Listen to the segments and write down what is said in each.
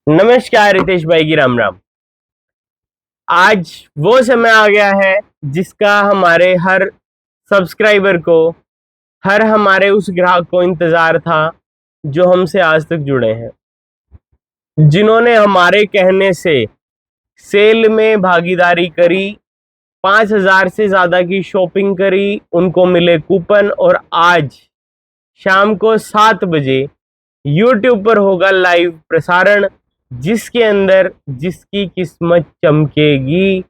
नमस्कार रितेश भाई की राम राम। आज वो समय आ गया है जिसका हमारे हर सब्सक्राइबर को, हर हमारे उस ग्राहक को इंतजार था जो हमसे आज तक जुड़े हैं, जिन्होंने हमारे कहने से सेल में भागीदारी करी, 5,000 से ज्यादा की शॉपिंग करी, उनको मिले कूपन और आज शाम को 7 बजे YouTube पर होगा लाइव प्रसारण, जिसके अंदर जिसकी किस्मत चमकेगी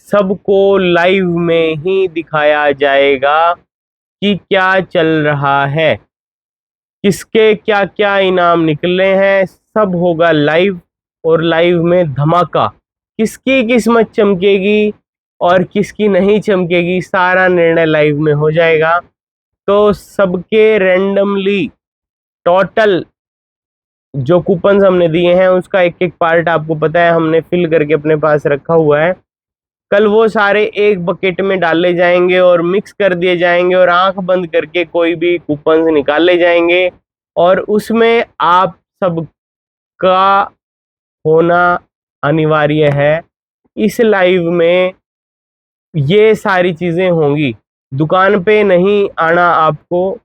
सबको लाइव में ही दिखाया जाएगा कि क्या चल रहा है, किसके क्या क्या इनाम निकले हैं। सब होगा लाइव और लाइव में धमाका, किसकी किस्मत चमकेगी और किसकी नहीं चमकेगी सारा निर्णय लाइव में हो जाएगा। तो सबके रैंडमली टोटल जो कूपन्स हमने दिए हैं उसका एक एक पार्ट आपको पता है हमने फिल करके अपने पास रखा हुआ है। कल वो सारे एक बकेट में डाले जाएंगे और मिक्स कर दिए जाएंगे और आंख बंद करके कोई भी कूपन्स निकाले जाएंगे और उसमें आप सबका होना अनिवार्य है। इस लाइव में ये सारी चीजें होंगी, दुकान पे नहीं आना आपको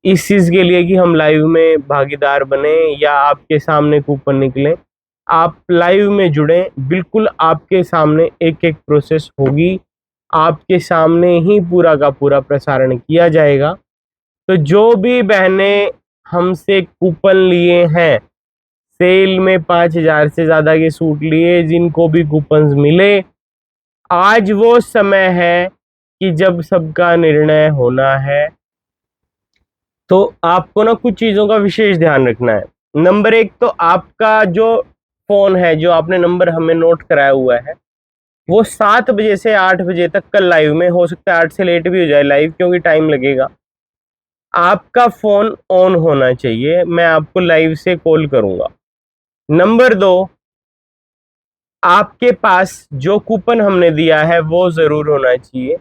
इस चीज के लिए कि हम लाइव में भागीदार बने या आपके सामने कूपन निकले। आप लाइव में जुड़े, बिल्कुल आपके सामने एक एक प्रोसेस होगी, आपके सामने ही पूरा का पूरा प्रसारण किया जाएगा। तो जो भी बहनें हमसे कूपन लिए हैं, सेल में 5,000 से ज्यादा के सूट लिए, जिनको भी कूपन्स मिले, आज वो समय है कि जब सबका निर्णय होना है। तो आपको ना कुछ चीज़ों का विशेष ध्यान रखना है। नंबर 1 तो आपका जो फ़ोन है, जो आपने नंबर हमें नोट कराया हुआ है, वो 7 बजे से 8 बजे तक कल लाइव में, हो सकता है 8 से लेट भी हो जाए लाइव क्योंकि टाइम लगेगा। आपका फ़ोन ऑन होना चाहिए, मैं आपको लाइव से कॉल करूँगा। नंबर 2, आपके पास जो कूपन हमने दिया है वो ज़रूर होना चाहिए।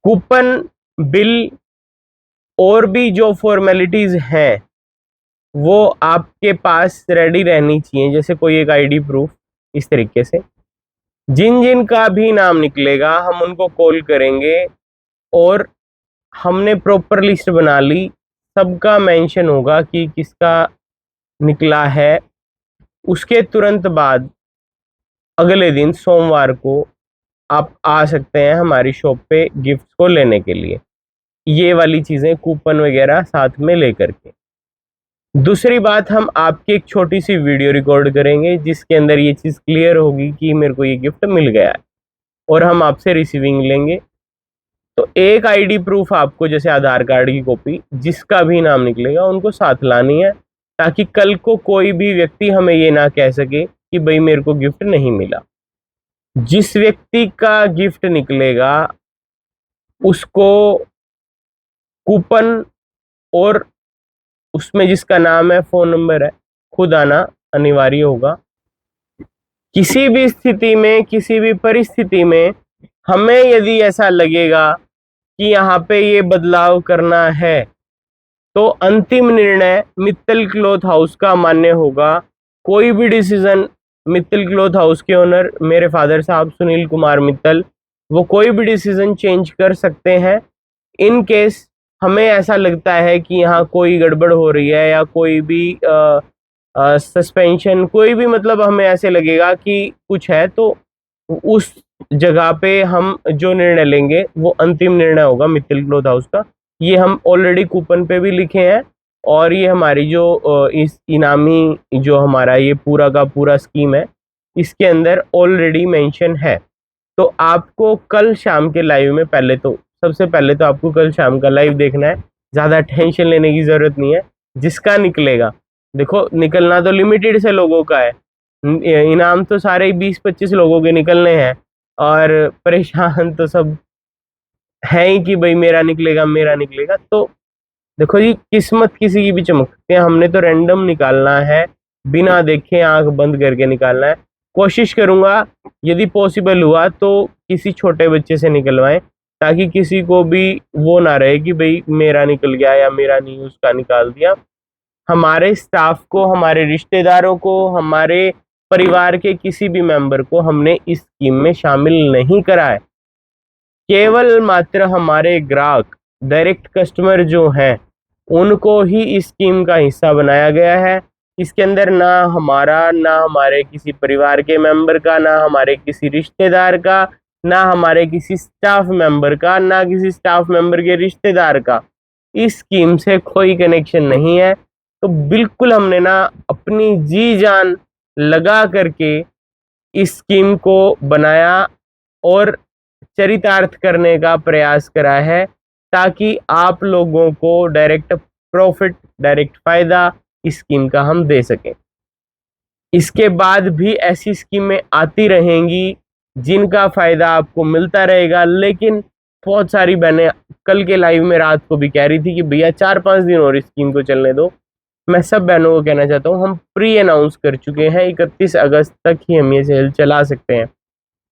कूपन, बिल और भी जो फॉर्मेलिटीज़ हैं वो आपके पास रेडी रहनी चाहिए, जैसे कोई एक आईडी प्रूफ। इस तरीके से जिन जिन का भी नाम निकलेगा हम उनको कॉल करेंगे और हमने प्रॉपर लिस्ट बना ली, सबका मेंशन होगा कि किसका निकला है। उसके तुरंत बाद अगले दिन सोमवार को आप आ सकते हैं हमारी शॉप पे गिफ्ट को लेने के लिए, ये वाली चीज़ें कूपन वगैरह साथ में लेकर के। दूसरी बात, हम आपकी एक छोटी सी वीडियो रिकॉर्ड करेंगे जिसके अंदर ये चीज़ क्लियर होगी कि मेरे को ये गिफ्ट मिल गया है और हम आपसे रिसीविंग लेंगे। तो एक आईडी प्रूफ आपको, जैसे आधार कार्ड की कॉपी, जिसका भी नाम निकलेगा उनको साथ लानी है, ताकि कल को कोई भी व्यक्ति हमें ये ना कह सके कि भाई मेरे को गिफ्ट नहीं मिला। जिस व्यक्ति का गिफ्ट निकलेगा उसको कूपन और उसमें जिसका नाम है, फ़ोन नंबर है, खुद आना अनिवार्य होगा। किसी भी स्थिति में, किसी भी परिस्थिति में हमें यदि ऐसा लगेगा कि यहाँ पे ये बदलाव करना है तो अंतिम निर्णय मित्तल क्लॉथ हाउस का मान्य होगा। कोई भी डिसीजन मित्तल क्लॉथ हाउस के ओनर मेरे फादर साहब सुनील कुमार मित्तल, वो कोई भी डिसीजन चेंज कर सकते हैं। इन केस हमें ऐसा लगता है कि यहाँ कोई गड़बड़ हो रही है या कोई भी सस्पेंशन, कोई भी, मतलब हमें ऐसे लगेगा कि कुछ है, तो उस जगह पे हम जो निर्णय लेंगे वो अंतिम निर्णय होगा मित्तल क्लॉथ हाउस का। ये हम ऑलरेडी कूपन पे भी लिखे हैं और ये हमारी जो इस इनामी जो हमारा ये पूरा का पूरा स्कीम है, इसके अंदर ऑलरेडी मेंशन है। तो आपको कल शाम के लाइव में, सबसे पहले तो आपको कल शाम का लाइव देखना है, ज़्यादा टेंशन लेने की ज़रूरत नहीं है। जिसका निकलेगा, देखो निकलना तो लिमिटेड से लोगों का है, इनाम तो सारे 20-25 लोगों के निकलने हैं और परेशान तो सब है ही कि भाई मेरा निकलेगा मेरा निकलेगा। तो देखो जी, किस्मत किसी की भी चमक सकती है, हमने तो रैंडम निकालना है, बिना देखे आंख बंद करके निकालना है। कोशिश करूंगा यदि पॉसिबल हुआ तो किसी छोटे बच्चे से निकलवाएं, ताकि किसी को भी वो ना रहे कि भाई मेरा निकल गया या मेरा नहीं, उसका निकाल दिया। हमारे स्टाफ को, हमारे रिश्तेदारों को, हमारे परिवार के किसी भी मेंबर को हमने इस स्कीम में शामिल नहीं करा है। केवल मात्र हमारे ग्राहक, डायरेक्ट कस्टमर जो हैं, उनको ही इस स्कीम का हिस्सा बनाया गया है। इसके अंदर ना हमारा, ना हमारे किसी परिवार के मेंबर का, ना हमारे किसी रिश्तेदार का, ना हमारे किसी स्टाफ मेंबर का, ना किसी स्टाफ मेंबर के रिश्तेदार का इस स्कीम से कोई कनेक्शन नहीं है। तो बिल्कुल हमने ना अपनी जी जान लगा करके इस स्कीम को बनाया और चरितार्थ करने का प्रयास करा है, ताकि आप लोगों को डायरेक्ट प्रॉफिट, डायरेक्ट फायदा इस स्कीम का हम दे सकें। इसके बाद भी ऐसी स्कीमें आती रहेंगी जिनका फायदा आपको मिलता रहेगा, लेकिन बहुत सारी बहनें कल के लाइव में रात को भी कह रही थी कि भैया 4-5 दिन और इस स्कीम को चलने दो। मैं सब बहनों को कहना चाहता हूँ, हम प्री अनाउंस कर चुके हैं, 31 अगस्त तक ही हम ये सेल चला सकते हैं।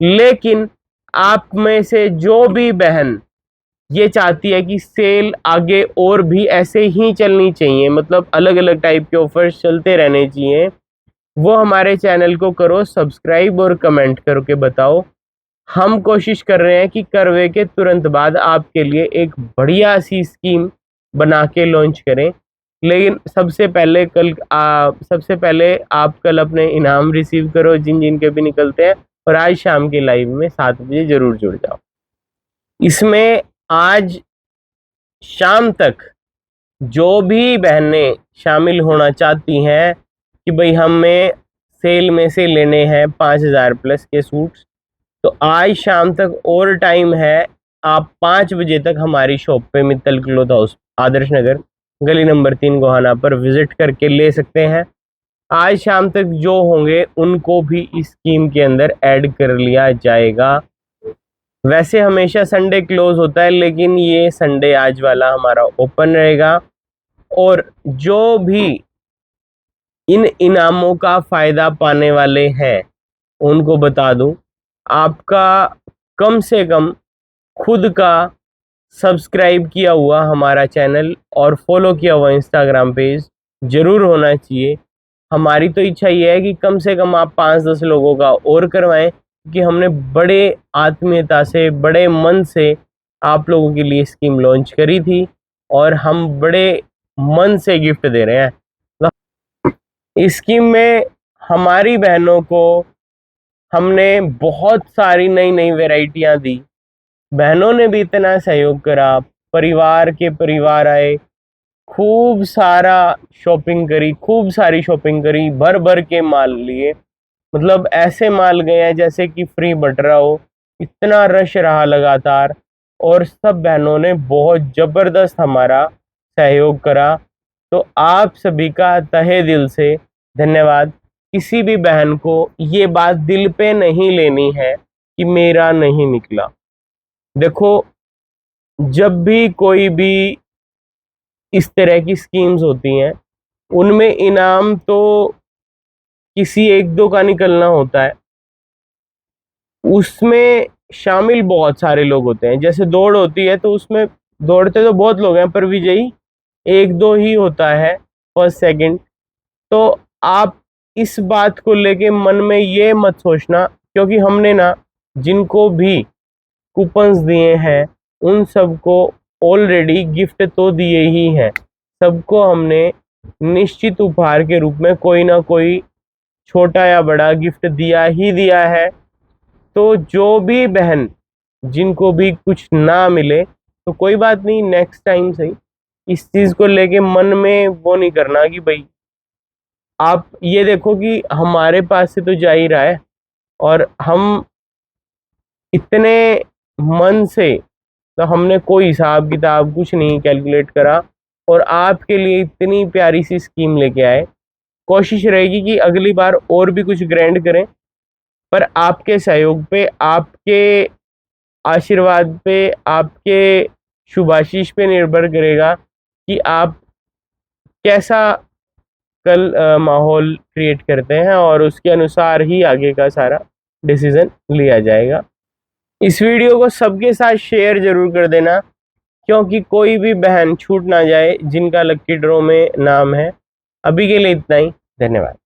लेकिन आप में से जो भी बहन ये चाहती है कि सेल आगे और भी ऐसे ही चलनी चाहिए, मतलब अलग अलग टाइप के ऑफर्स चलते रहने चाहिए, वो हमारे चैनल को करो सब्सक्राइब और कमेंट करके बताओ। हम कोशिश कर रहे हैं कि करवे के तुरंत बाद आपके लिए एक बढ़िया सी स्कीम बना के लॉन्च करें। लेकिन सबसे पहले आप कल अपने इनाम रिसीव करो जिन जिन के भी निकलते हैं, और आज शाम के लाइव में 7 बजे जरूर जुड़ जाओ। इसमें आज शाम तक जो भी बहनें शामिल होना चाहती हैं कि भाई हमें सेल में से लेने हैं 5000 प्लस के सूट्स, तो आज शाम तक और टाइम है। आप 5 बजे तक हमारी शॉप पे मित्तल क्लॉथ हाउस, आदर्श नगर, गली नंबर 3 गोहाना पर विजिट करके ले सकते हैं। आज शाम तक जो होंगे उनको भी इस स्कीम के अंदर ऐड कर लिया जाएगा। वैसे हमेशा संडे क्लोज होता है, लेकिन ये संडे आज वाला हमारा ओपन रहेगा। और जो भी इन इनामों का फायदा पाने वाले हैं उनको बता दूं, आपका कम से कम खुद का सब्सक्राइब किया हुआ हमारा चैनल और फॉलो किया हुआ इंस्टाग्राम पेज जरूर होना चाहिए। हमारी तो इच्छा ये है कि कम से कम आप 5-10 लोगों का और करवाएं, कि हमने बड़े आत्मीयता से, बड़े मन से आप लोगों के लिए स्कीम लॉन्च करी थी और हम बड़े मन से गिफ्ट दे रहे हैं। इस स्कीम में हमारी बहनों को हमने बहुत सारी नई नई वैरायटियां दी, बहनों ने भी इतना सहयोग करा, परिवार के परिवार आए, खूब सारी शॉपिंग करी, भर भर के माल लिए, मतलब ऐसे माल गए हैं जैसे कि फ्री बट रहा हो, इतना रश रहा लगातार। और सब बहनों ने बहुत ज़बरदस्त हमारा सहयोग करा। तो आप सभी का तहे दिल से धन्यवाद। किसी भी बहन को ये बात दिल पे नहीं लेनी है कि मेरा नहीं निकला। देखो, जब भी कोई भी इस तरह की स्कीम्स होती हैं, उनमें इनाम तो किसी एक दो का निकलना होता है, उसमें शामिल बहुत सारे लोग होते हैं। जैसे दौड़ होती है तो उसमें दौड़ते तो बहुत लोग हैं, पर विजयी एक दो ही होता है, फर्स्ट सेकंड। तो आप इस बात को लेके मन में ये मत सोचना, क्योंकि हमने ना जिनको भी कूपन्स दिए हैं उन सबको ऑलरेडी गिफ्ट तो दिए ही हैं। सबको हमने निश्चित उपहार के रूप में कोई ना कोई छोटा या बड़ा गिफ्ट दिया ही दिया है। तो जो भी बहन जिनको भी कुछ ना मिले तो कोई बात नहीं, नेक्स्ट टाइम सही। इस चीज़ को लेके मन में वो नहीं करना कि भाई, आप ये देखो कि हमारे पास से तो जा ही रहा है और हम इतने मन से, तो हमने कोई हिसाब किताब कुछ नहीं कैलकुलेट करा और आपके लिए इतनी प्यारी सी स्कीम लेके आए। कोशिश रहेगी कि अगली बार और भी कुछ ग्रैंड करें, पर आपके सहयोग पे, आपके आशीर्वाद पे, आपके शुभाशीष पे निर्भर करेगा कि आप कैसा कल माहौल क्रिएट करते हैं, और उसके अनुसार ही आगे का सारा डिसीजन लिया जाएगा। इस वीडियो को सबके साथ शेयर जरूर कर देना, क्योंकि कोई भी बहन छूट ना जाए जिनका लक्की ड्रॉ में नाम है। अभी के लिए इतना ही, धन्यवाद।